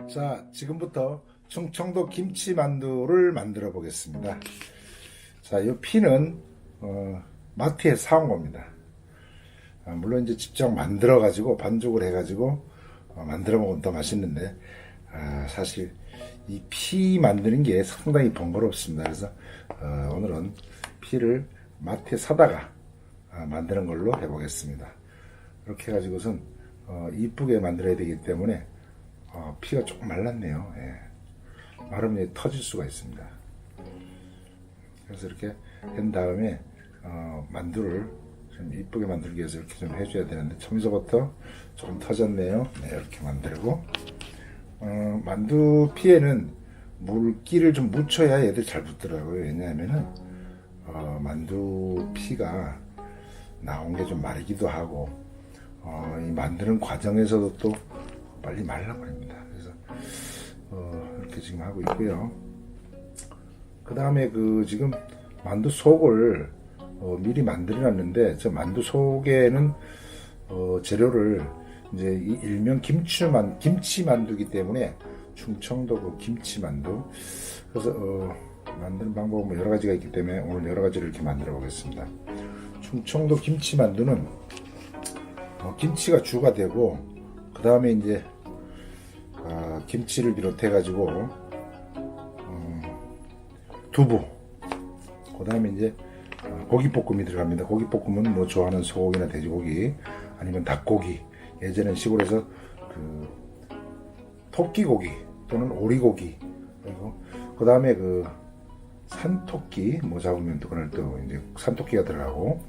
자, 지금부터 충청도 김치만두를 만들어 보겠습니다. 자, 이 피는 마트에서 사온 겁니다. 물론 이제 직접 만들어 가지고 반죽을 해 가지고 만들어 먹으면 더 맛있는데, 사실 이 피 만드는 게 상당히 번거롭습니다. 그래서 오늘은 피를 마트에 사다가 만드는 걸로 해보겠습니다. 이렇게 해가지고선 이쁘게 만들어야 되기 때문에 피가 조금 말랐네요. 예. 마르면 이제 터질 수가 있습니다. 그래서 이렇게 한 다음에 만두를 좀 이쁘게 만들기 위해서 이렇게 좀 해줘야 되는데 처음부터 조금 터졌네요. 네, 이렇게 만들고 만두 피에는 물기를 좀 묻혀야 얘들 잘 붙더라고요. 왜냐하면은 만두 피가 나온 게 좀 마르기도 하고 이 만드는 과정에서도 또 빨리 말라버립니다. 그래서 이렇게 지금 하고 있고요. 그 다음에 지금 만두 속을 미리 만들어 놨는데, 저 만두 속에는 재료를 이제 일명 김치만두기 때문에 충청도 김치만두. 그래서 만드는 방법은 뭐 여러 가지가 있기 때문에 오늘 여러 가지를 이렇게 만들어 보겠습니다. 충청도 김치만두는 김치가 주가 되고, 그 다음에 이제 김치를 비롯해 가지고 두부, 그 다음에 이제 고기볶음이 들어갑니다. 고기볶음은 뭐 좋아하는 소고기나 돼지고기 아니면 닭고기, 예전엔 시골에서 토끼고기 또는 오리고기, 그리고 그 다음에 산토끼 뭐 잡으면 또 그날 또 이제 산토끼가 들어가고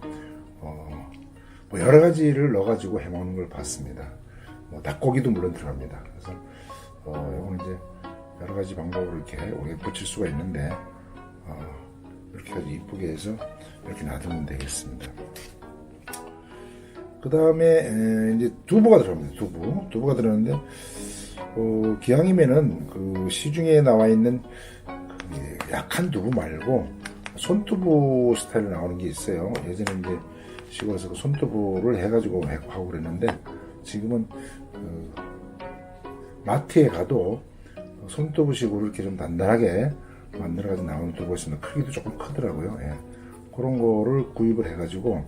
뭐 여러 가지를 넣어가지고 해먹는 걸 봤습니다. 뭐 닭고기도 물론 들어갑니다. 그래서 이거는 이제 여러 가지 방법으로 이렇게 우리가 붙일 수가 있는데 이렇게 아주 이쁘게 해서 이렇게 놔두면 되겠습니다. 그 다음에 이제 두부가 들어갑니다. 두부가 들어가는데 기왕이면은 시중에 나와 있는 약한 두부 말고 손두부 스타일로 나오는 게 있어요. 예전에 이제 시골에서 손두부를 해가지고 하고 그랬는데, 지금은 마트에 가도 손두부식으로 이렇게 좀 단단하게 만들어가지고 나오는 두부가 있습니다. 크기도 조금 크더라고요. 예. 그런 거를 구입을 해가지고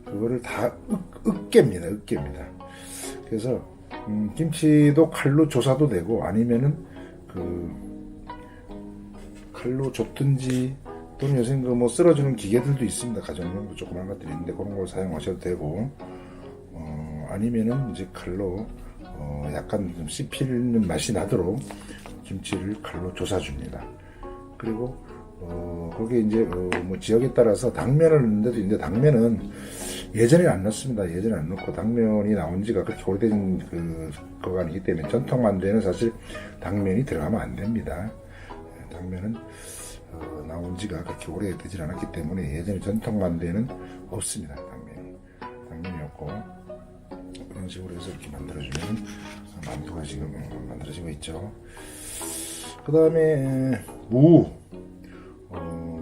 그거를 다 으깨입니다. 그래서 김치도 칼로 조사도 되고, 아니면은 칼로 줬든지, 또는 요새 뭐 쓸어주는 기계들도 있습니다. 가정용도 조그만 것들이 있는데 그런 걸 사용하셔도 되고, 아니면은 이제 칼로 약간 좀 씹히는 맛이 나도록 김치를 칼로 조사줍니다. 그리고 거기에 이제 뭐 지역에 따라서 당면을 넣는 데도 있는데, 당면은 예전에 안 넣습니다. 예전에 안 넣고, 당면이 나온 지가 그렇게 오래된 거가 아니기 때문에 전통 만두에는 사실 당면이 들어가면 안 됩니다. 당면은 나온 지가 그렇게 오래되질 않았기 때문에 예전에 전통 만두에는 없습니다. 당면이 없고, 그런 식으로 해서 이렇게 만들어주면 만두가 지금 만들어지고 있죠. 그 다음에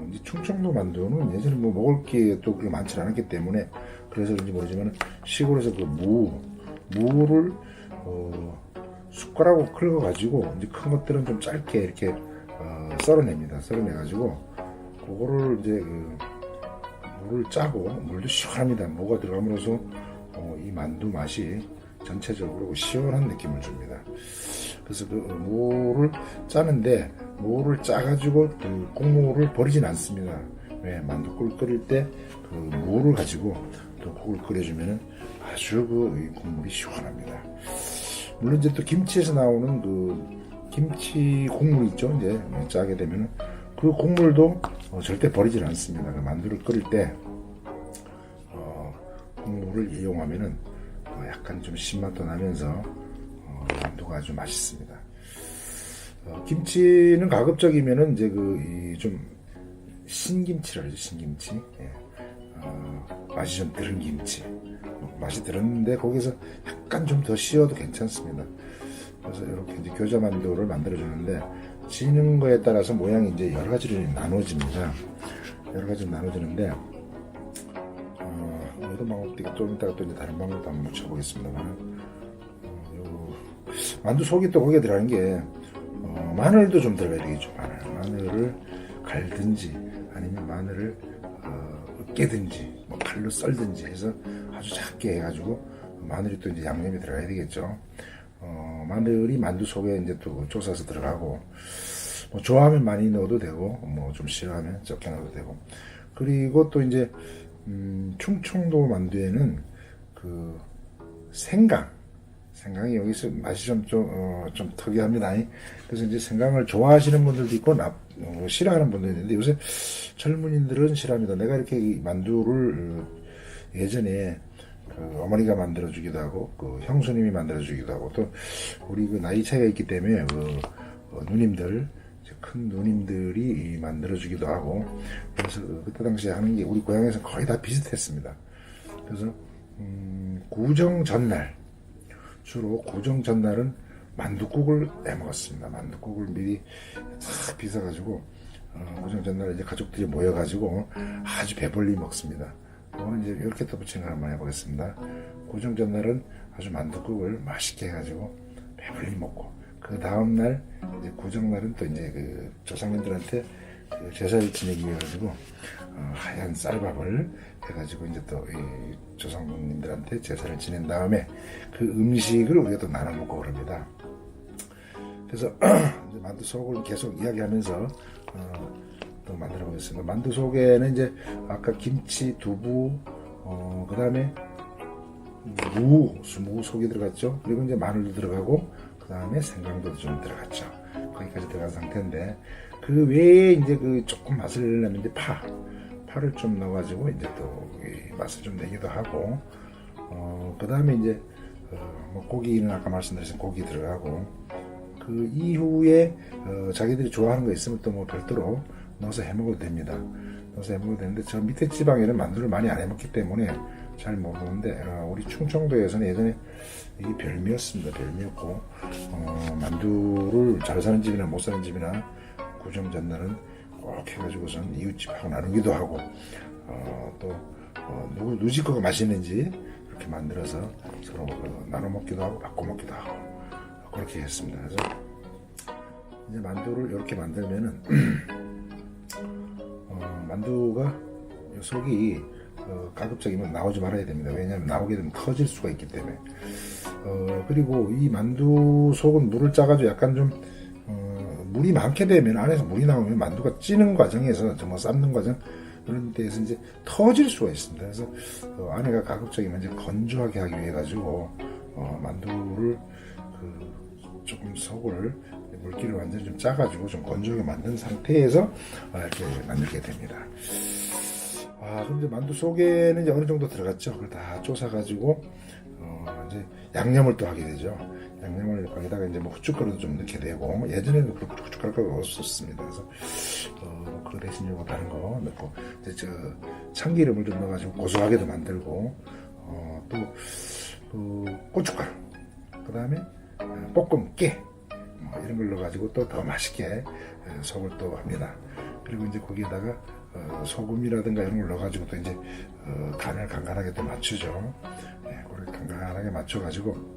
이제 충청도 만두는 예전에 뭐 먹을 게 또 그렇게 많지 않았기 때문에, 그래서 그런지 모르지만 시골에서 무를 숟가락으로 긁어 가지고, 이제 큰 것들은 좀 짧게 이렇게 썰어냅니다. 썰어내가지고 그거를 이제 물을 짜고, 물도 시원합니다. 무가 들어감으로써 이 만두 맛이 전체적으로 시원한 느낌을 줍니다. 그래서 무를 짜는데, 무를 짜가지고 국물을 버리진 않습니다. 왜? 만두국을 끓일 때 무를 가지고 또 국을 끓여주면은 아주 국물이 시원합니다. 물론 이제 또 김치에서 나오는 김치 국물 있죠. 이제 짜게 되면은 그 국물도 절대 버리질 않습니다. 만두를 끓일 때 국물을 이용하면은 약간 좀 신맛도 나면서 만두가 아주 맛있습니다. 김치는 가급적이면은 이제 좀 신김치라 그러죠. 신김치. 예. 맛이 좀 들은 김치. 맛이 들었는데 거기서 약간 좀 더 씌워도 괜찮습니다. 그래서 이렇게 이제 교자만두를 만들어주는데, 지는 거에 따라서 모양이 이제 여러 가지로 나눠집니다. 여러 가지로 나눠지는데, 이런 방법도 좀 이따가 또 이제 다른 방법도 한번 묻혀보겠습니다만, 만두 속이 또 거기에 들어가는 게 마늘도 좀 들어가야 되겠죠. 마늘을 갈든지 아니면 마늘을 으깨든지 뭐 칼로 썰든지 해서 아주 작게 해가지고 마늘이 또 이제 양념이 들어가야 되겠죠. 마늘이 만두 속에 이제 또 쪼사서 들어가고 뭐 좋아하면 많이 넣어도 되고 뭐 좀 싫어하면 적게 넣어도 되고. 그리고 또 이제 충청도 만두에는 그 생강이 여기서 맛이 좀 특이합니다. 그래서 이제 생강을 좋아하시는 분들도 있고 싫어하는 분들도 있는데 요새 젊은이들은 싫어합니다. 내가 이렇게 이 만두를 예전에 그 어머니가 만들어주기도 하고 그 형수님이 만들어주기도 하고 또 우리 그 나이 차이가 있기 때문에 그 누님들 큰 누님들이 만들어주기도 하고 그래서 그때 당시에 하는 게 우리 고향에서 거의 다 비슷했습니다. 그래서 구정 전날 주로 구정 전날은 만둣국을 내먹었습니다. 만둣국을 미리 싹 빚어가지고 구정 전날 이제 가족들이 모여가지고 아주 배불리 먹습니다. 오늘 이제 이렇게 또 부침을 한번 해보겠습니다. 구정 전날은 아주 만둣국을 맛있게 해가지고 배불리 먹고 그 다음날 이제 구정날은 또 이제 그 조상님들한테 그 제사를 지내기 위해 가지고 하얀 쌀밥을 해가지고 이제 또 이 조상님들한테 제사를 지낸 다음에 그 음식을 우리가 또 나눠 먹고 그럽니다. 그래서 이제 만두 속을 계속 이야기하면서 또 만들어 보겠습니다. 만두 속에는 이제 아까 김치, 두부, 그 다음에 무 속이 들어갔죠. 그리고 이제 마늘도 들어가고 그 다음에 생강도 좀 들어갔죠. 거기까지 들어간 상태인데 그 외에 이제 그 조금 맛을 내는 이제 파를 좀 넣어가지고 이제 또 맛을 좀 내기도 하고 그 다음에 이제 뭐 고기는 아까 말씀드린 고기 들어가고 그 이후에 자기들이 좋아하는 거 있으면 또 뭐 별도로 넣어서 해 먹어도 됩니다. 넣어서 해 먹어도 되는데 저 밑에 지방에는 만두를 많이 안 해 먹기 때문에 잘 못 먹는데 우리 충청도에서는 예전에 이게 별미였습니다. 별미였고 만두를 잘 사는 집이나 못 사는 집이나 구정 전날은 꼭 해가지고선 이웃집하고 나누기도 하고 또 누구 집 거가 맛있는지 이렇게 만들어서 서로 나눠 먹기도 하고 바꿔 먹기도 하고 그렇게 했습니다. 그래서 이제 만두를 이렇게 만들면은 만두가 속이 가급적이면 나오지 말아야 됩니다. 왜냐하면 나오게 되면 터질 수가 있기 때문에. 그리고 이 만두 속은 물을 짜가지고 약간 좀 물이 많게 되면 안에서 물이 나오면 만두가 찌는 과정에서 정말 삶는 과정 그런 데에서 이제 터질 수가 있습니다. 그래서 안에가 가급적이면 이제 건조하게 하기 위해 가지고 만두를 조금 속을 물기를 완전히 좀 짜가지고 좀 건조하게 만든 상태에서 이렇게 만들게 됩니다. 근데 만두 속에는 이제 어느 정도 들어갔죠. 그걸 다 쪼사가지고 이제 양념을 또 하게 되죠. 양념을 거기다가 이제 뭐 후춧가루도 좀 넣게 되고 예전에는 후춧가루가 없었습니다. 그래서 그 대신 요거 다른 거 넣고 이제 저 참기름을 좀 넣어가지고 고소하게도 만들고 또 고춧가루 그 다음에 볶음 깨 이런 걸 넣어가지고 또 더 맛있게 속을 또 합니다. 그리고 이제 거기에다가 소금이라든가 이런 걸 넣어가지고 또 이제 간을 간간하게 또 맞추죠. 그걸 간간하게 맞춰가지고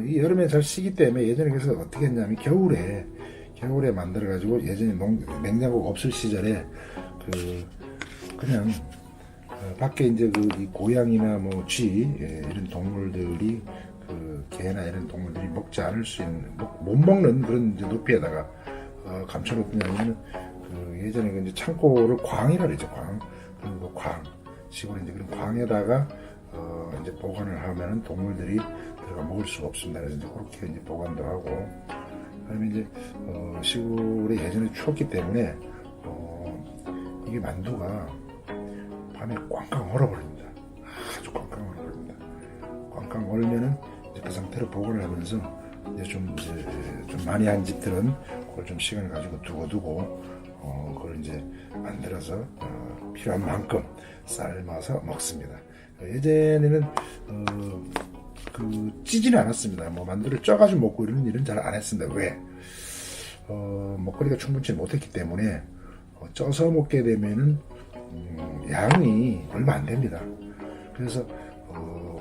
이 여름에 잘 식기 때문에 예전에 그래서 어떻게 했냐면 겨울에 만들어가지고 예전에 냉장고가 없을 시절에 그냥 밖에 이제 이 고양이나 뭐 쥐 이런 동물들이 개나 이런 동물들이 먹지 않을 수 있는 못 먹는 그런 이제 높이에다가 감춰놓더니 아니면 예전에 이제 창고를 광이라 그러죠. 그리고 시골에 이제 그런 광에다가 이제 보관을 하면은 동물들이 들어가 먹을 수가 없습니다. 그래서 이제 그렇게 이제 보관도 하고 그다음에 이제 시골에 예전에 추웠기 때문에 이게 만두가 밤에 꽝꽝 얼어버립니다. 아주 꽝꽝 얼어버립니다. 꽝꽝 얼면은 이제 그 상태로 보관을 하면서 이제 좀 많이 한 집들은 그걸 좀 시간을 가지고 두고 그걸 이제 만들어서 필요한 만큼 삶아서 먹습니다. 예전에는 찌지는 않았습니다. 뭐 만두를 쪄가지고 먹고 이런 일은 잘 안 했습니다. 왜? 먹거리가 충분치 못했기 때문에 쪄서 먹게 되면은 양이 얼마 안 됩니다. 그래서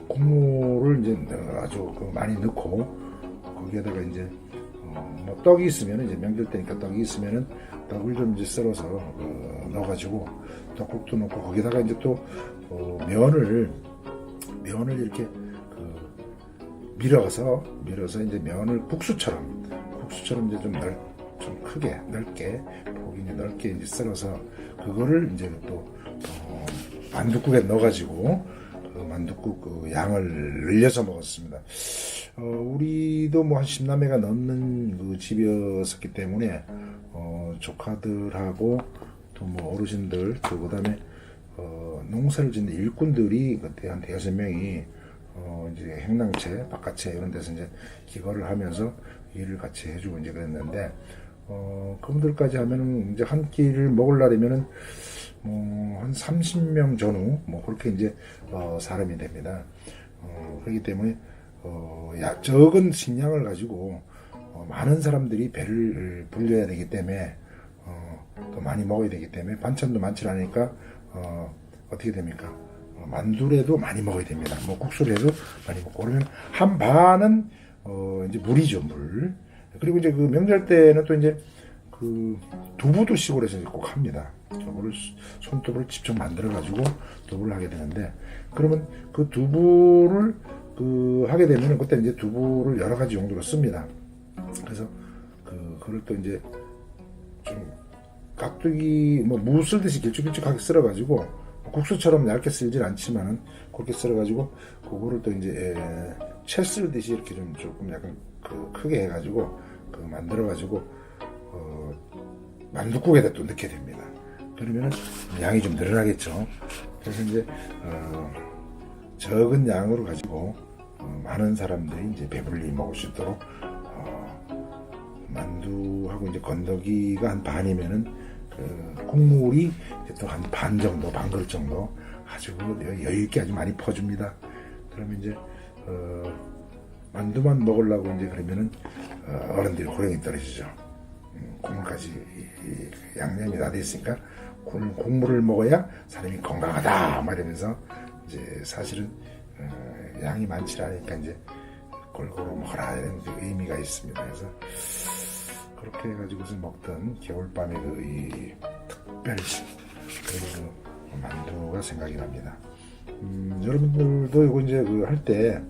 국물을 이제 아주 많이 넣고 거기에다가 이제 뭐 떡이 있으면 이제 명절 때니까 떡이 있으면은 떡을 좀 이제 썰어서 넣어가지고 떡국도 넣고 거기다가 이제 또 면을 이렇게 밀어서 이제 면을 국수처럼 이제 좀 크게 넓게 폭이 이제 넓게 이제 썰어서 그거를 이제 또 만둣국에 넣어가지고 그 만둣국 그 양을 늘려서 먹었습니다. 우리도 뭐 한 10남매가 넘는 그 집이었기 때문에 조카들하고 또 뭐 어르신들 또 그다음에 농사를 짓는 일꾼들이 그때 한 5명이 이제 행랑채, 바깥채 이런 데서 이제 기거를 하면서 일을 같이 해주고 이제 그랬는데 그분들까지 하면은 이제 한 끼를 먹을 날이면은 한 30명 전후 뭐 그렇게 이제 사람이 됩니다. 그렇기 때문에 적은 식량을 가지고 많은 사람들이 배를 불려야 되기 때문에 또 많이 먹어야 되기 때문에 반찬도 많지 않으니까 어떻게 됩니까? 만두라도 많이 먹어야 됩니다. 뭐 국수를 해도 많이 먹고 그러면 한 반은 이제 물이죠, 물. 그리고 이제 그 명절 때는 또 이제 그 두부도 시골에서 꼭 합니다. 두부를 손두부를 직접 만들어 가지고 두부를 하게 되는데 그러면 그 두부를 하게 되면은 그때 이제 두부를 여러 가지 용도로 씁니다. 그래서 그걸 또 이제 좀 깍두기 뭐 무 쓸듯이 길쭉길쭉하게 썰어 가지고 국수처럼 얇게 쓸진 않지만은 그렇게 썰어 가지고 그거를 또 이제 채 쓸듯이 이렇게 좀 조금 약간 크게 해가지고 만들어 가지고 만둣국에다 또 넣게 됩니다. 그러면은 양이 좀 늘어나겠죠. 그래서 이제 적은 양으로 가지고 많은 사람들이 이제 배불리 먹을 수 있도록 만두하고 이제 건더기가 한 반이면은 국물이 또 한 반 정도, 반 그릇 정도 아주 여유 있게 아주 많이 퍼줍니다. 그러면 이제 만두만 먹으려고 이제 그러면은 어른들이 호령이 떨어지죠. 국물까지 양념이 다 돼 있으니까 국물을 먹어야 사람이 건강하다 말하면서 이제 사실은 양이 많지 않으니까 이제 골고루 먹어라 이런 의미가 있습니다. 그래서 그렇게 해가지고서 먹던 겨울밤의 이 특별식 그리고 만두가 생각이 납니다. 여러분들도 이거 이제 할 때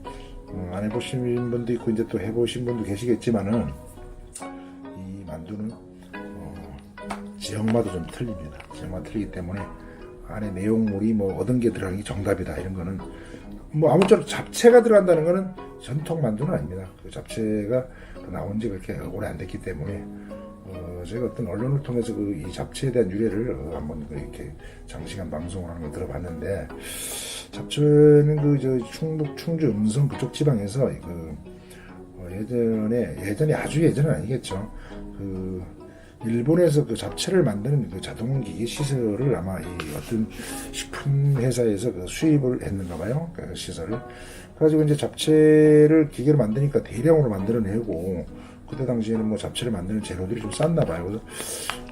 안 해보신 분도 있고 이제 또 해보신 분도 계시겠지만은 이 만두는 지역마다 좀 틀립니다. 지역마다 틀리기 때문에 안에 내용물이 뭐 얻은 게 들어가는 게 정답이다 이런 거는 뭐 아무쪼록 잡채가 들어간다는 거는 전통 만두는 아닙니다. 그 잡채가 나온 지 그렇게 오래 안 됐기 때문에 제가 어떤 언론을 통해서 이 잡채에 대한 유래를 한번 이렇게 장시간 방송을 하는 걸 들어봤는데 잡채는 충북, 충주, 음성 그쪽 지방에서 예전에 아주 예전은 아니겠죠. 일본에서 잡채를 만드는 자동기계 시설을 아마 이 어떤 식품 회사에서 수입을 했는가 봐요. 그 시설을. 그래가지고 이제 잡채를 기계로 만드니까 대량으로 만들어내고 그때 당시에는 뭐 잡채를 만드는 재료들이 좀 쌌나 봐요.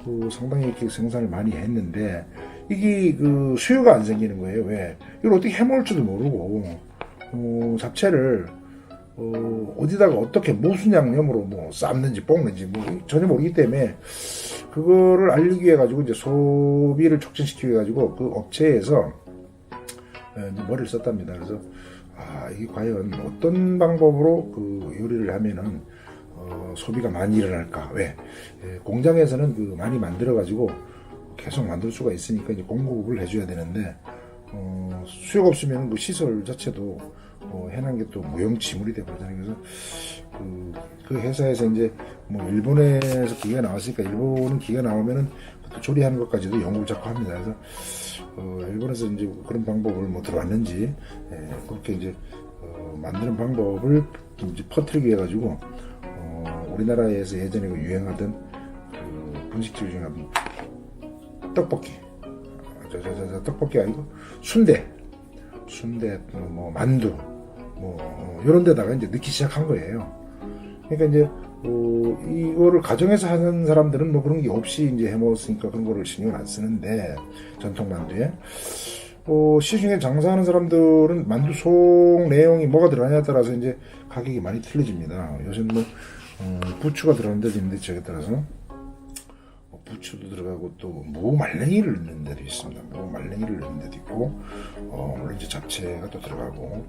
그래서 상당히 이렇게 생산을 많이 했는데 이게 수요가 안 생기는 거예요. 왜? 이걸 어떻게 해먹을지도 모르고 잡채를 어디다가 어떻게 무슨 양념으로 뭐 삶는지 볶는지 뭐 전혀 모르기 때문에 그거를 알리기 위해 가지고 이제 소비를 촉진시키기 위해 가지고 그 업체에서 이제 머리를 썼답니다. 그래서 이게 과연 어떤 방법으로 요리를 하면은 소비가 많이 일어날까? 왜? 공장에서는 많이 만들어 가지고 계속 만들 수가 있으니까 이제 공급을 해줘야 되는데 수요가 없으면 그 시설 자체도 해놓은 게 또 무용지물이 되거든요. 그래서 그 회사에서 이제 뭐 일본에서 기계가 나왔으니까 일본은 기계가 나오면은 또 조리하는 것까지도 연구를 자꾸 합니다. 그래서 일본에서 이제 그런 방법을 뭐 들어왔는지 그렇게 이제 만드는 방법을 이제 퍼뜨리기 위해 가지고 우리나라에서 예전에 유행하던 분식집 유행하던 떡볶이 떡볶이 아니고 순대 뭐 만두 이런 데다가 이제 넣기 시작한 거예요. 그러니까 이제 이거를 가정에서 하는 사람들은 뭐 그런 게 없이 이제 해 먹었으니까 그런 거를 신경을 안 쓰는데 전통 만두에 시중에 장사하는 사람들은 만두 속 내용이 뭐가 들어가냐에 따라서 이제 가격이 많이 틀려집니다. 요새는 뭐 부추가 들어가는 데도 있는데 지역에 따라서 부추도 들어가고 또 무말랭이를 넣는 데도 있습니다. 무말랭이를 넣는 데도 있고 물론 이제 잡채가 또 들어가고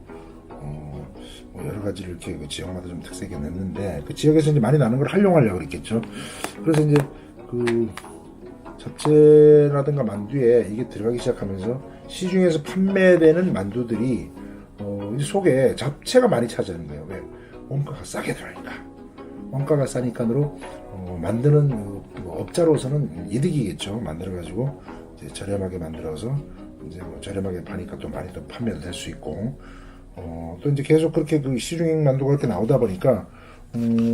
뭐 여러 가지를 이렇게 그 지역마다 좀 특색이 냈는데 그 지역에서 이제 많이 나는 걸 활용하려고 그랬겠죠. 그래서 이제 그 잡채라든가 만두에 이게 들어가기 시작하면서 시중에서 판매되는 만두들이 이제 속에 잡채가 많이 차지하는 거예요. 왜? 원가가 싸게 들어가니까. 원가가 싸니까로 만드는 업자로서는 이득이겠죠. 만들어가지고 이제 저렴하게 만들어서 이제 뭐 저렴하게 파니까 또 많이 또 판매도 될 수 있고 또 이제 계속 그렇게 그 시중 만두가 그렇게 나오다 보니까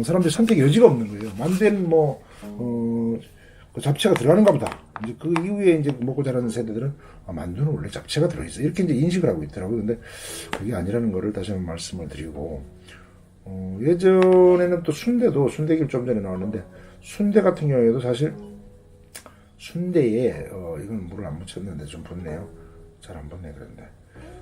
사람들이 선택 여지가 없는 거예요. 만두에는 그 잡채가 들어가는가 보다. 이제 그 이후에 이제 먹고 자라는 세대들은 만두는 원래 잡채가 들어있어. 이렇게 이제 인식을 하고 있더라고요. 근데 그게 아니라는 거를 다시 한번 말씀을 드리고, 예전에는 또 순대기를 좀 전에 나왔는데, 순대 같은 경우에도 사실, 순대에, 이건 물을 안 묻혔는데 좀 붓네요. 잘 안 붓네, 그런데.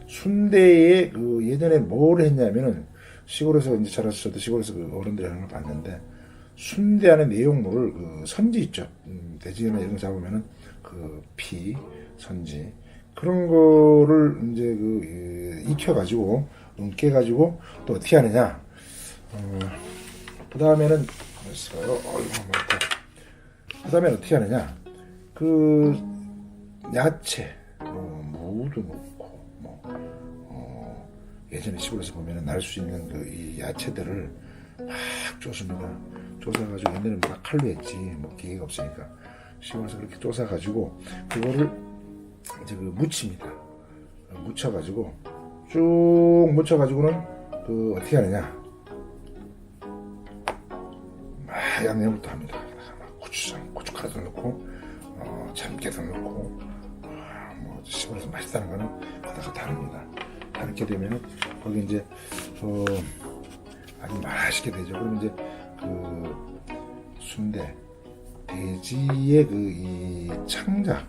순대에 예전에 뭘 했냐면은, 시골에서 이제 자라서 저도 시골에서 그 어른들이 하는 걸 봤는데, 순대 안에 내용물을 선지 있죠. 돼지나 이런 거 잡으면은 피, 선지 그런 거를 이제 익혀가지고 깨가지고 또 어떻게 하느냐. 그 다음에는 어떻게 하느냐. 야채, 무도 넣고 예전에 시골에서 보면은 날 수 있는 이 야채들을 막 쪼습니다. 쪼사가지고 옛날에는 다 칼로 했지 뭐 기계가 없으니까 시골에서 그렇게 쪼사가지고 그거를 이제 묻힙니다. 묻혀가지고 쭉 묻혀가지고는 어떻게 하느냐. 막 양념부터 합니다. 고추장, 고춧가루도 넣고 참깨도 넣고 뭐 시골에서 맛있다는 거는 하다가 다릅니다. 다르게 되면은 거기 이제 아주 맛있게 되죠. 그러면 이제 순대, 돼지의 이 창작,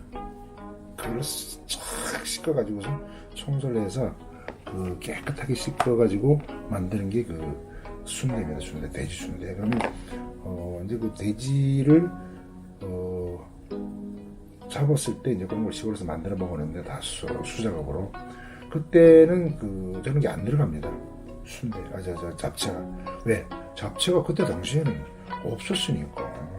그걸 쫙 씻어가지고서 청소를 해서 깨끗하게 씻어가지고 만드는 게 순대입니다. 순대, 돼지 순대. 그러면 이제 돼지를 잡았을 때 이제 그런 걸 시골에서 만들어 먹었는데 다 수작업으로 그때는 저런 게 안 들어갑니다. 순대, 잡채가. 왜? 잡채가 그때 당시에는 없었으니까.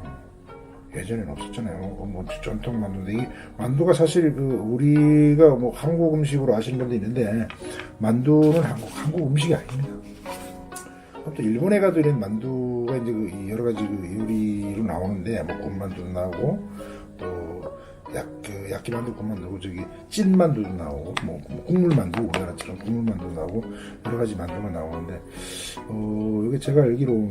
예전에는 없었잖아요. 뭐 전통 만두인데 이 만두가 사실 우리가 뭐 한국 음식으로 아시는 분도 있는데 만두는 한국 음식이 아닙니다. 또 일본에 가도 이런 만두가 이제 여러 가지 요리로 나오는데 뭐 군만두도 나오고 또 야끼만두, 군만두, 찐만두도 나오고, 국물만두, 우리나라처럼 국물만두도 나오고, 여러 가지 만두가 나오는데, 여기 제가 알기로는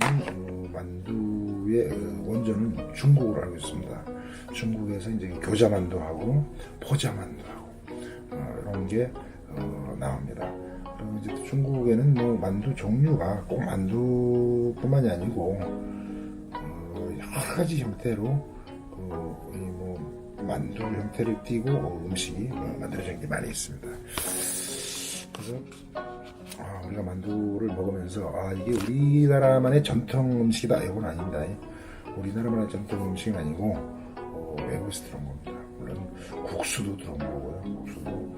만두의 원조는 중국으로 알고 있습니다. 중국에서 이제 교자만두하고, 포자만두하고, 이런 게, 나옵니다. 그리고 이제 중국에는 만두 종류가 꼭 만두뿐만이 아니고, 여러 가지 형태로, 만두 형태를 띠고 음식이 만들어지는 게 많이 있습니다. 그래서 우리가 만두를 먹으면서 이게 우리나라만의 전통 음식이다 이건 아닙니다. 우리나라만의 전통 음식은 아니고 외국에서 들어온 겁니다. 물론 국수도 들어온 거고요. 국수도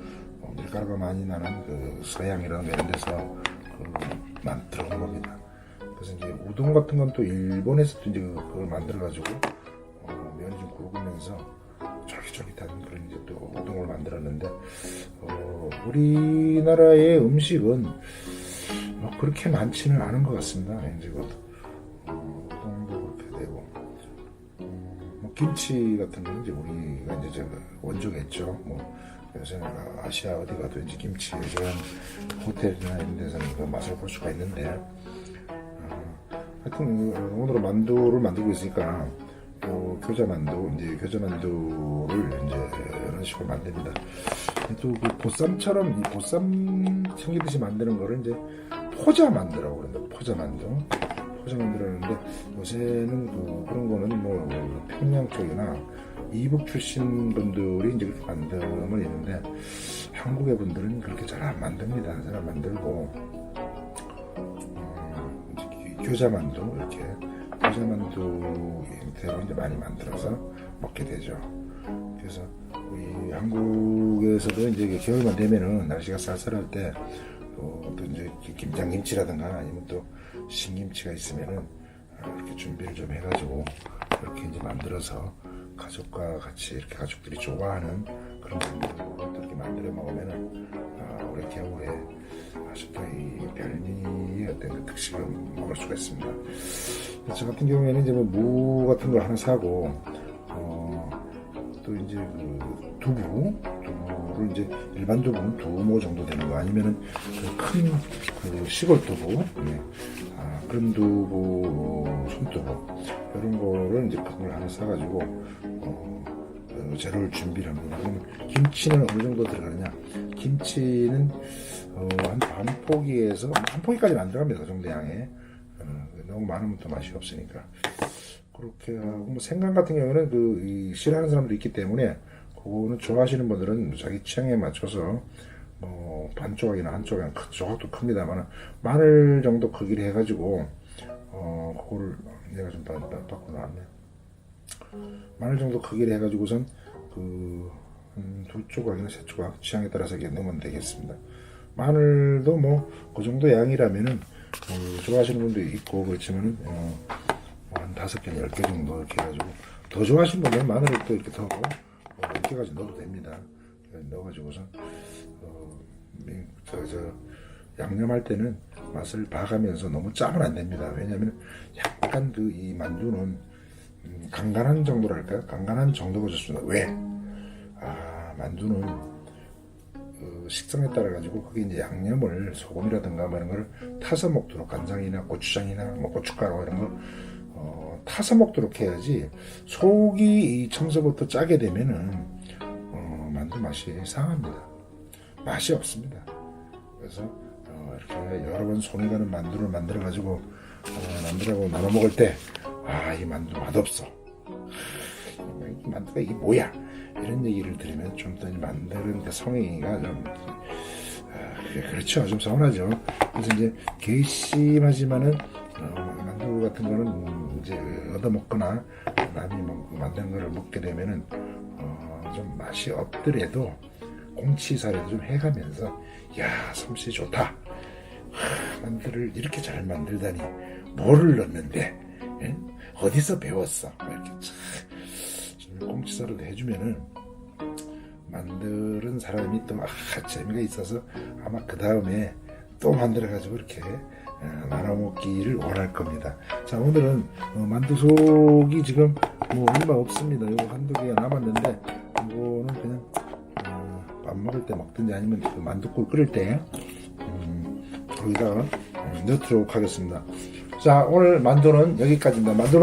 밀가루가 많이 나는 서양이라는 이런 데서 들어온 겁니다. 그래서 이제 우동 같은 건 또 일본에서도 이제 그걸 만들어가지고 면이 좀 굵으면서 쫄깃쫄깃한 그런 이제 또 우동을 만들었는데 우리나라의 음식은 그렇게 많지는 않은 것 같습니다. 이제 우동도 그렇게 되고 김치 같은 거는 이제 우리가 이제 원조겠죠. 요새 아시아 어디 가도 이제 김치 요즘 호텔이나 이런 데서는 그 맛을 볼 수가 있는데 하여튼 오늘은 만두를 만들고 있으니까 교자만두를 이제 이런 식으로 만듭니다. 또 보쌈처럼 보쌈 챙기듯이 만드는 거를 이제 포자만두라고 그러는데 포자만두라는데 요새는 그런 거는 평양 쪽이나 이북 출신 분들이 이제 그렇게 만들면 있는데 한국의 분들은 그렇게 잘 안 만듭니다. 잘 안 만들고 교자만두 이렇게 교자만두 형태로 이제 많이 만들어서 먹게 되죠. 그래서 우리 한국에서도 이제 겨울만 되면은 날씨가 쌀쌀할 때 또 이제 김장김치라든가 아니면 또 신김치가 있으면은 이렇게 준비를 좀 해가지고 이렇게 이제 만들어서 가족과 같이 이렇게 가족들이 좋아하는 그런 만두를 이렇게 만들어 먹으면은 올해 겨울에 아주 또 이 별미의 어떤 그 특식을 먹을 수가 있습니다. 저 같은 경우에는 이제 뭐 무 같은 거 하나 사고 또 이제 그 두부를 이제 일반 두부는 2모 정도 되는 거 아니면은 큰 그 시골 두부 그런 두부 손두부 이런 거를 이제 그걸 하나 사가지고 재료를 준비를 합니다. 그러면 김치는 어느 정도 들어가느냐? 김치는 한 포기에서 한 포기까지는 안 들어갑니다. 그 정도 양에 너무 많으면 또 맛이 없으니까 그렇게 하고 뭐 생강 같은 경우는 싫어하는 사람도 있기 때문에 그거는 좋아하시는 분들은 자기 취향에 맞춰서 뭐 반 조각이나 한 조각, 조각도 큽니다만 마늘 정도 크기를 해가지고 그거를 내가 좀 바꿔 놨네. 마늘 정도 크기를 해가지고선 두 조각이나 세 조각 취향에 따라서 이렇게 넣으면 되겠습니다. 마늘도 뭐 그 정도 양이라면은 좋아하시는 분도 있고 그렇지만은 한 5개, 10개 정도 이렇게 해가지고 더 좋아하시는 분은 마늘을 또 이렇게 더 10개까지 넣어도 됩니다. 넣어가지고선 양념할 때는 맛을 봐가면서 너무 짜면 안 됩니다. 왜냐하면 약간 이 만두는 간간한 정도랄까요? 간간한 정도가 좋습니다. 왜? 만두는 식성에 따라 가지고 그게 이제 양념을 소금이라든가 뭐 이런 걸 타서 먹도록 간장이나 고추장이나 뭐 고춧가루 이런 걸 타서 먹도록 해야지 속이 처음서부터 짜게 되면은 만두 맛이 상합니다. 맛이 없습니다. 그래서 이렇게 여러 번 손이 가는 만두를 만들어 가지고 남들하고 나눠 먹을 때 이 만두 맛없어. 이 만두가 이게 뭐야? 이런 얘기를 들으면 좀 더 만드는 그 성의가 좀 그렇죠. 좀 서운하죠. 그래서 이제 괘씸하지만은 만두 같은 거는 이제 얻어먹거나 남이 만든 거를 먹게 되면은 좀 맛이 없더라도 공치사례도 좀 해가면서 야 솜씨 좋다. 만두를 이렇게 잘 만들다니 뭐를 넣는데 예? 어디서 배웠어? 이렇게 공치사례도 해주면은 만드는 사람이 또 재미가 있어서 아마 그 다음에 또 만들어가지고 이렇게 나눠 먹기를 원할 겁니다. 자, 오늘은 만두 속이 지금 뭐 얼마 없습니다. 요거 한두 개가 남았는데 이거는 그냥 밥 먹을 때 먹든지 아니면 그 만두국 끓일 때 거기다가 넣도록 하겠습니다. 자, 오늘 만두는 여기까지입니다. 만두